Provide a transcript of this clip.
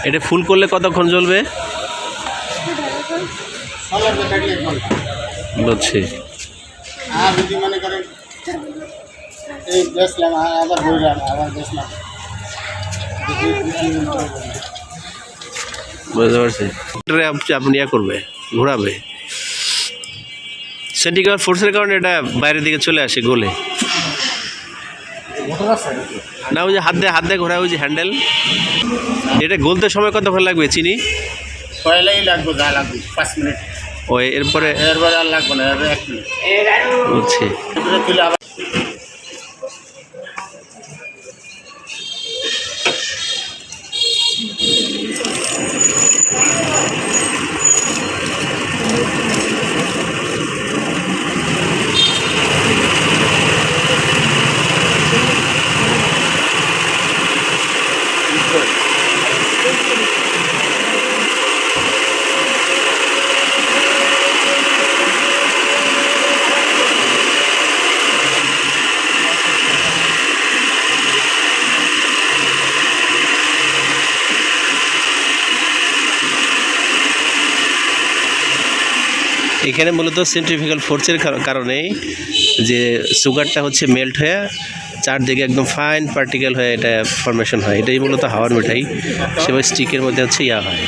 এটা ফুল করলে কতক্ষণ জ্বলবে? বুঝছি। বুঝতে পারছি। আপনি ইয়া করবে, ঘোরাবে। সেন্টিগ্রেড ফোর্সের কারণে এটা বাইরের দিকে চলে আসে গোলে। না ওই যে হাত দিয়ে ঘোরা, ওই যে হ্যান্ডেল। এটা গলতে সময় কতক্ষণ লাগবে চিনি? লাগবে, যা লাগবে 5 মিনিট। ওই এরপরে আর লাগবে না, 1 মিনিট। বুঝছি। এখানে মূলত সেন্ট্রিফিউগাল ফোর্সের কারণেই যে সুগারটা হচ্ছে মেল্ট হয়ে চারদিকে একদম ফাইন পার্টিকেল হয়ে এটা ফর্মেশন হয়। এটাই মূলত হাওয়ার মিঠাই। সেভাবে স্টিকের মধ্যে হচ্ছে ইয়া হয়।